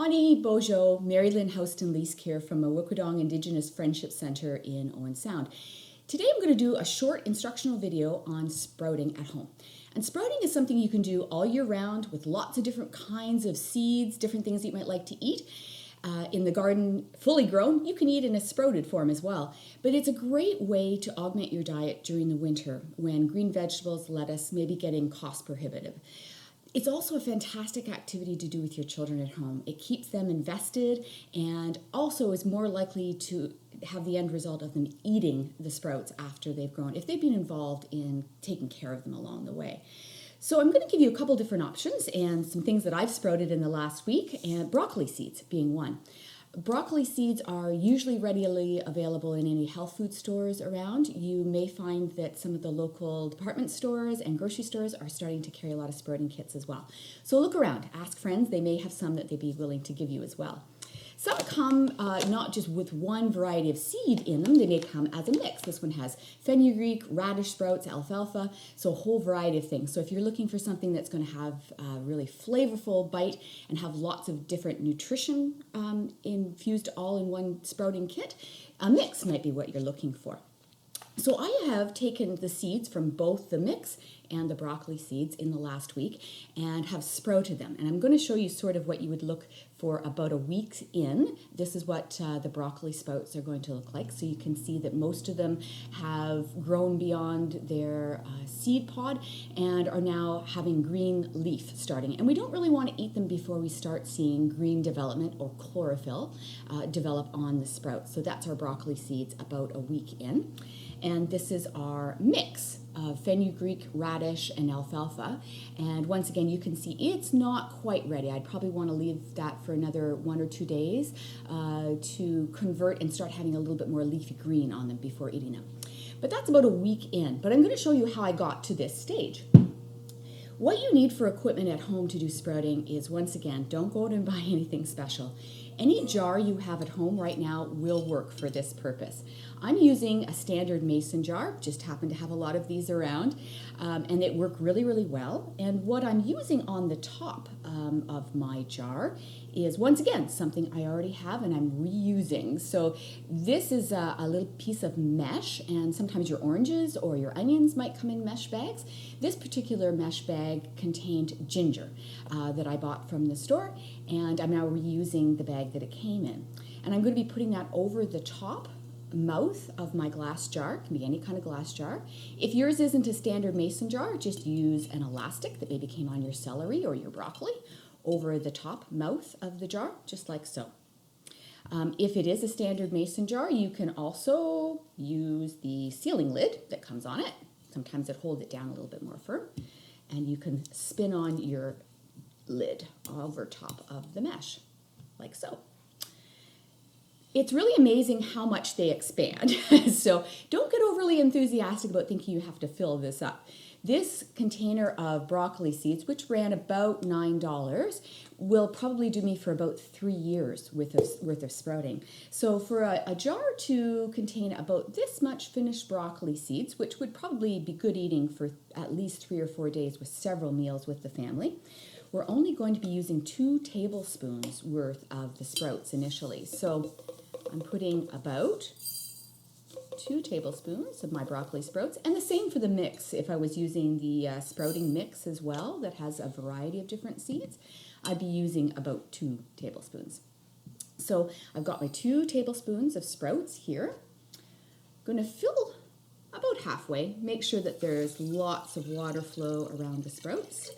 Ani Bojo, Mary Lynn Houston Leask here from Mawukwadong Indigenous Friendship Center in Owen Sound. Today I'm going to do a short instructional video on sprouting at home. And sprouting is something you can do all year round with lots of different kinds of seeds, different things that you might like to eat. In the garden, fully grown, you can eat in a sprouted form as well. But it's a great way to augment your diet during the winter when green vegetables, lettuce may be getting cost prohibitive. It's also a fantastic activity to do with your children at home. It keeps them invested and also is more likely to have the end result of them eating the sprouts after they've grown, if they've been involved in taking care of them along the way. So I'm going to give you a couple different options and some things that I've sprouted in the last week, and broccoli seeds being one. Broccoli seeds are usually readily available in any health food stores around. You may find that some of the local department stores and grocery stores are starting to carry a lot of sprouting kits as well. So look around, ask friends, they may have some that they'd be willing to give you as well. Some come not just with one variety of seed in them, they may come as a mix. This one has fenugreek, radish sprouts, alfalfa, so a whole variety of things. So if you're looking for something that's going to have a really flavorful bite and have lots of different nutrition infused all in one sprouting kit, a mix might be what you're looking for. So I have taken the seeds from both the mix and the broccoli seeds in the last week and have sprouted them. And I'm going to show you sort of what you would look for about a week in. This is what the broccoli sprouts are going to look like. So you can see that most of them have grown beyond their seed pod and are now having green leaf starting. And we don't really want to eat them before we start seeing green development or chlorophyll develop on the sprouts. So that's our broccoli seeds about a week in. And this is our mix of fenugreek, radish, and alfalfa. And once again, you can see it's not quite ready. I'd probably want to leave that for another 1 or 2 days to convert and start having a little bit more leafy green on them before eating them. But that's about a week in. But I'm going to show you how I got to this stage. What you need for equipment at home to do sprouting is, once again, don't go out and buy anything special. Any jar you have at home right now will work for this purpose. I'm using a standard mason jar, just happen to have a lot of these around, and it worked really, really well. And what I'm using on the top of my jar is, once again, something I already have and I'm reusing. So this is a little piece of mesh, and sometimes your oranges or your onions might come in mesh bags. This particular mesh bag contained ginger that I bought from the store, and I'm now reusing the bag that it came in. And I'm going to be putting that over the top mouth of my glass jar. It can be any kind of glass jar. If yours isn't a standard mason jar, just use an elastic that maybe came on your celery or your broccoli over the top mouth of the jar, just like so. If it is a standard mason jar, you can also use the sealing lid that comes on it. Sometimes it holds it down a little bit more firm, and you can spin on your lid over top of the mesh, like so. It's really amazing how much they expand. So don't get overly enthusiastic about thinking you have to fill this up. This container of broccoli seeds, which ran about $9, will probably do me for about 3 years worth of sprouting. So for a jar to contain about this much finished broccoli seeds, which would probably be good eating for at least 3 or 4 days with several meals with the family, we're only going to be using 2 tablespoons worth of the sprouts initially. So I'm putting about 2 tablespoons of my broccoli sprouts, and the same for the mix. If I was using the sprouting mix as well that has a variety of different seeds, I'd be using about 2 tablespoons. So I've got my 2 tablespoons of sprouts here. I'm going to fill about halfway, make sure that there's lots of water flow around the sprouts.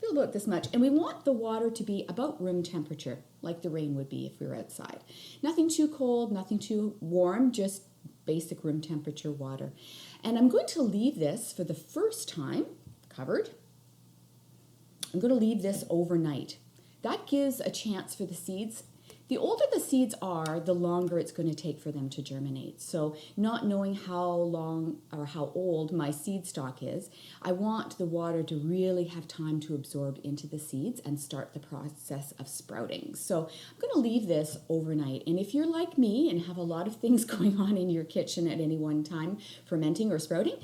Fill about this much, and we want the water to be about room temperature, like the rain would be if we were outside. Nothing too cold, nothing too warm, just basic room temperature water. And I'm going to leave this for the first time covered. I'm going to leave this overnight. That gives a chance for the seeds The older the seeds are, the longer it's going to take for them to germinate. So not knowing how long or how old my seed stock is, I want the water to really have time to absorb into the seeds and start the process of sprouting. So I'm going to leave this overnight. And if you're like me and have a lot of things going on in your kitchen at any one time, fermenting or sprouting,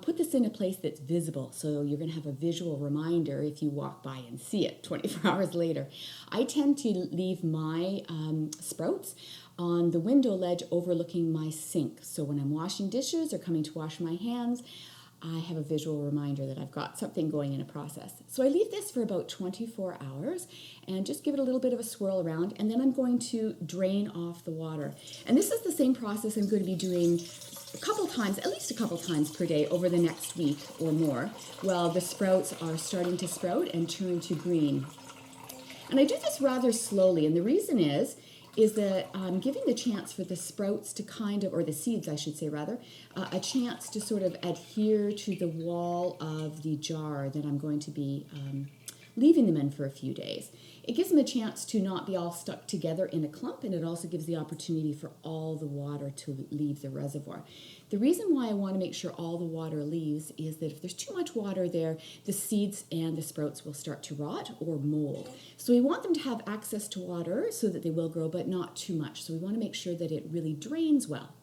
put this in a place that's visible. So you're going to have a visual reminder if you walk by and see it 24 hours later. I tend to leave my sprouts on the window ledge overlooking my sink. So when I'm washing dishes or coming to wash my hands, I have a visual reminder that I've got something going in a process. So I leave this for about 24 hours and just give it a little bit of a swirl around, and then I'm going to drain off the water. And this is the same process I'm going to be doing at least a couple times per day over the next week or more, while the sprouts are starting to sprout and turn to green. And I do this rather slowly, and the reason is that I'm giving the chance for the sprouts to or the seeds I should say rather, a chance to sort of adhere to the wall of the jar that I'm going to be leaving them in for a few days. It gives them a chance to not be all stuck together in a clump, and it also gives the opportunity for all the water to leave the reservoir. The reason why I want to make sure all the water leaves is that if there's too much water there, the seeds and the sprouts will start to rot or mold. So we want them to have access to water so that they will grow, but not too much. So we want to make sure that it really drains well.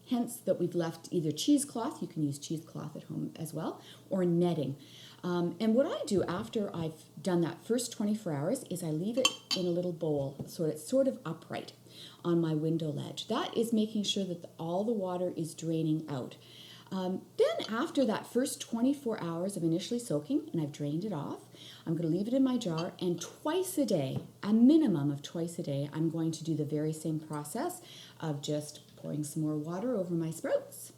Hence that we've left either cheesecloth, you can use cheesecloth at home as well, or netting. And what I do after I've done that first 24 hours is I leave it in a little bowl so it's sort of upright on my window ledge. That is making sure that all the water is draining out. Then after that first 24 hours of initially soaking, and I've drained it off, I'm going to leave it in my jar, and twice a day, a minimum of twice a day, I'm going to do the very same process of just pouring some more water over my sprouts.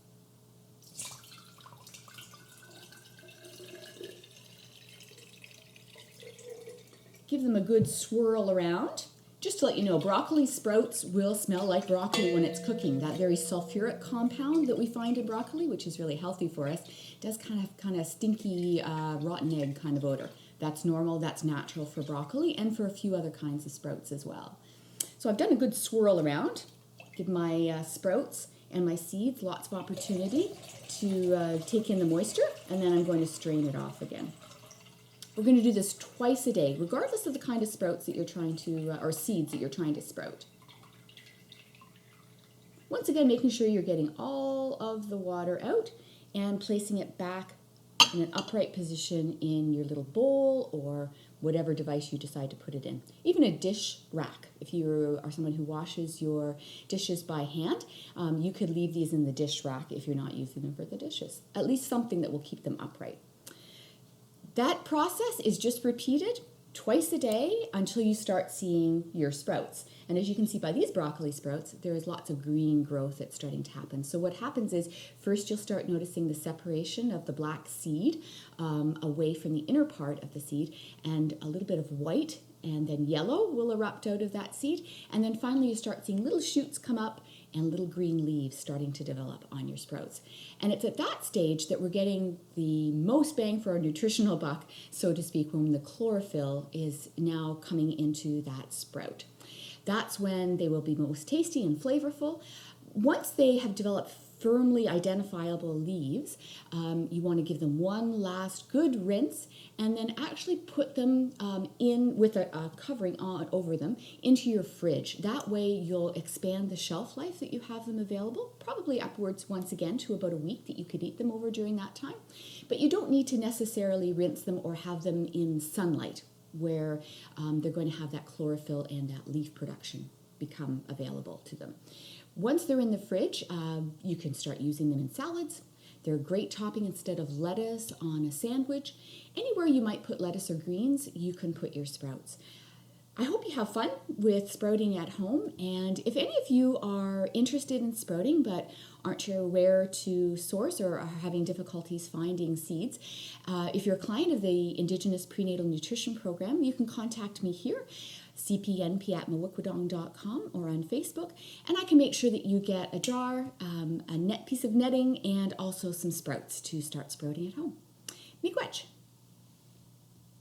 Give them a good swirl around. Just to let you know, broccoli sprouts will smell like broccoli when it's cooking. That very sulfuric compound that we find in broccoli, which is really healthy for us, does kind of stinky, rotten egg kind of odor. That's normal, that's natural for broccoli and for a few other kinds of sprouts as well. So I've done a good swirl around. Give my sprouts and my seeds lots of opportunity to take in the moisture, and then I'm going to strain it off again. We're going to do this twice a day, regardless of the kind of sprouts that you're trying to, or seeds that you're trying to sprout. Once again, making sure you're getting all of the water out and placing it back in an upright position in your little bowl or whatever device you decide to put it in. Even a dish rack. If you are someone who washes your dishes by hand, you could leave these in the dish rack if you're not using them for the dishes. At least something that will keep them upright. That process is just repeated twice a day until you start seeing your sprouts. And as you can see by these broccoli sprouts, there is lots of green growth that's starting to happen. So what happens is, first you'll start noticing the separation of the black seed away from the inner part of the seed, and a little bit of white and then yellow will erupt out of that seed. And then finally you start seeing little shoots come up and little green leaves starting to develop on your sprouts. And it's at that stage that we're getting the most bang for our nutritional buck, so to speak, when the chlorophyll is now coming into that sprout. That's when they will be most tasty and flavorful. Once they have developed firmly identifiable leaves, you want to give them one last good rinse and then actually put them in with a covering on over them into your fridge. That way you'll expand the shelf life that you have them available, probably upwards once again to about a week that you could eat them over during that time. But you don't need to necessarily rinse them or have them in sunlight where they're going to have that chlorophyll and that leaf production become available to them. Once they're in the fridge, you can start using them in salads. They're a great topping instead of lettuce on a sandwich. Anywhere you might put lettuce or greens, you can put your sprouts. I hope you have fun with sprouting at home, and if any of you are interested in sprouting but aren't sure where to source or are having difficulties finding seeds, if you're a client of the Indigenous Prenatal Nutrition Program, you can contact me here, cpnp@mawukwadong.com, or on Facebook, and I can make sure that you get a jar, a piece of netting, and also some sprouts to start sprouting at home. Miigwech!